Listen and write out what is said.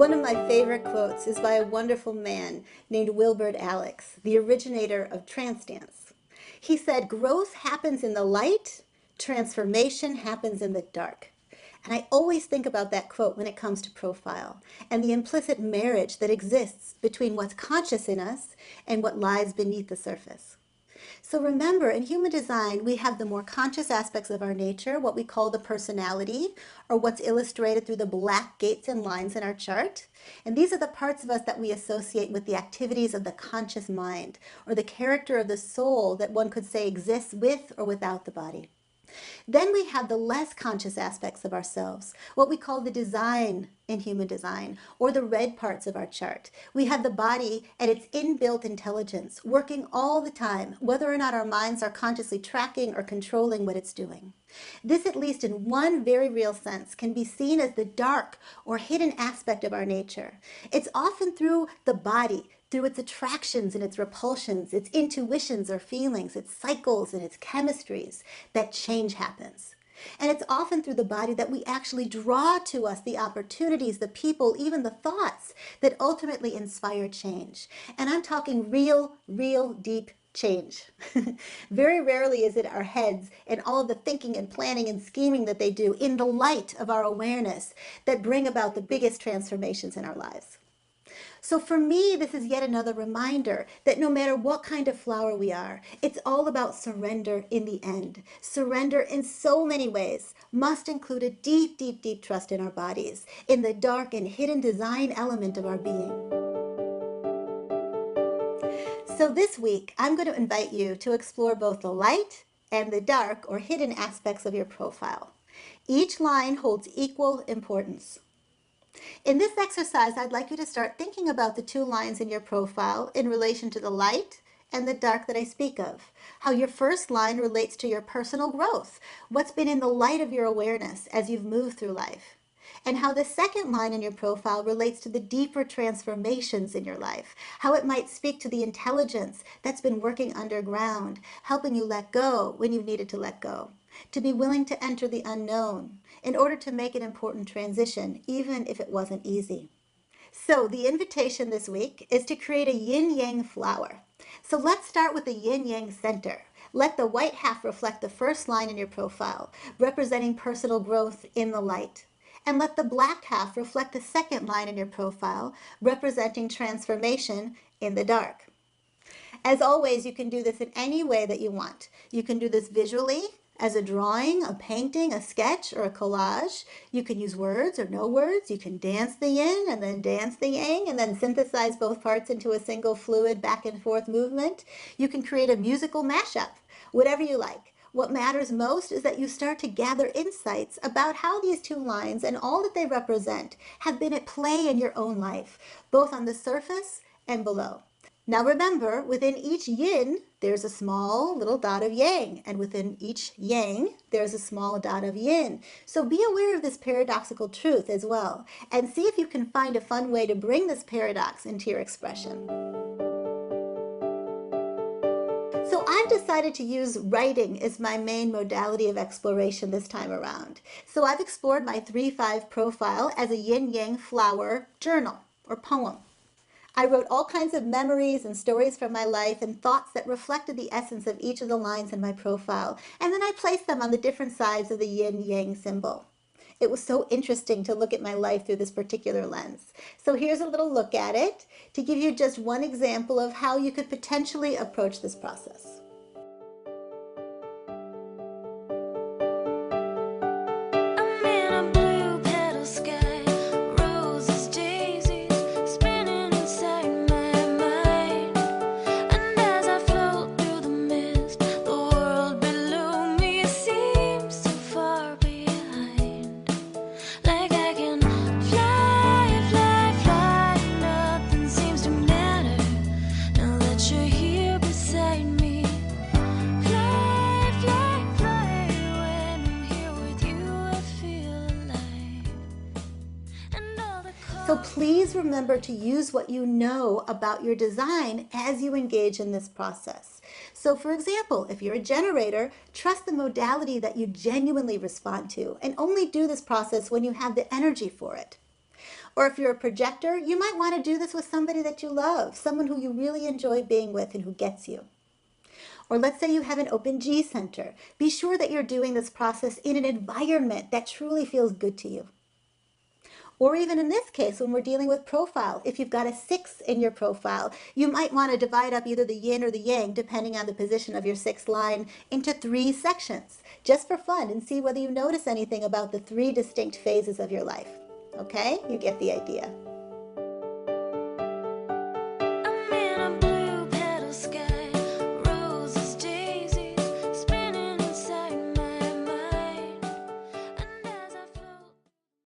One of my favorite quotes is by a wonderful man named Wilbert Alex, the originator of trance dance. He said, "Growth happens in the light, transformation happens in the dark." And I always think about that quote when it comes to profile and the implicit marriage that exists between what's conscious in us and what lies beneath the surface. So remember, in human design, we have the more conscious aspects of our nature, what we call the personality, or what's illustrated through the black gates and lines in our chart. And these are the parts of us that we associate with the activities of the conscious mind, or the character of the soul that one could say exists with or without the body. Then we have the less conscious aspects of ourselves, what we call the design in human design, or the red parts of our chart. We have the body and its inbuilt intelligence working all the time, whether or not our minds are consciously tracking or controlling what it's doing. This, at least in one very real sense, can be seen as the dark or hidden aspect of our nature. It's often through the body, through its attractions and its repulsions, its intuitions or feelings, its cycles and its chemistries, that change happens. And it's often through the body that we actually draw to us the opportunities, the people, even the thoughts that ultimately inspire change. And I'm talking real deep change. Very rarely is it our heads and all of the thinking and planning and scheming that they do in the light of our awareness that bring about the biggest transformations in our lives. So for me, this is yet another reminder that no matter what kind of flower we are, it's all about surrender in the end. Surrender in so many ways must include a deep trust in our bodies, in the dark and hidden design element of our being. So this week, I'm going to invite you to explore both the light and the dark or hidden aspects of your profile. Each line holds equal importance. In this exercise, I'd like you to start thinking about the two lines in your profile in relation to the light and the dark that I speak of. How your first line relates to your personal growth, what's been in the light of your awareness as you've moved through life. And how the second line in your profile relates to the deeper transformations in your life, how it might speak to the intelligence that's been working underground, helping you let go when you needed to let go, to be willing to enter the unknown in order to make an important transition, even if it wasn't easy. So the invitation this week is to create a yin-yang flower. So let's start with the yin-yang center. Let the white half reflect the first line in your profile, representing personal growth in the light. And let the black half reflect the second line in your profile, representing transformation in the dark. As always, you can do this in any way that you want. You can do this visually, as a drawing, a painting, a sketch, or a collage. You can use words or no words. You can dance the yin and then dance the yang and then synthesize both parts into a single fluid back and forth movement. You can create a musical mashup, whatever you like. What matters most is that you start to gather insights about how these two lines and all that they represent have been at play in your own life, both on the surface and below. Now remember, within each yin, there's a small little dot of yang, and within each yang, there's a small dot of yin. So be aware of this paradoxical truth as well, and see if you can find a fun way to bring this paradox into your expression. So I've decided to use writing as my main modality of exploration this time around. So I've explored my 3-5 profile as a yin-yang flower journal or poem. I wrote all kinds of memories and stories from my life and thoughts that reflected the essence of each of the lines in my profile, and then I placed them on the different sides of the yin-yang symbol. It was so interesting to look at my life through this particular lens. So here's a little look at it to give you just one example of how you could potentially approach this process. So please remember to use what you know about your design as you engage in this process. So for example, if you're a generator, trust the modality that you genuinely respond to and only do this process when you have the energy for it. Or if you're a projector, you might want to do this with somebody that you love, someone who you really enjoy being with and who gets you. Or let's say you have an open G center. Be sure that you're doing this process in an environment that truly feels good to you. Or even in this case, when we're dealing with profile, if you've got a 6 in your profile, you might want to divide up either the yin or the yang, depending on the position of your 6th line, into 3 sections, just for fun, and see whether you notice anything about the 3 distinct phases of your life. Okay? You get the idea.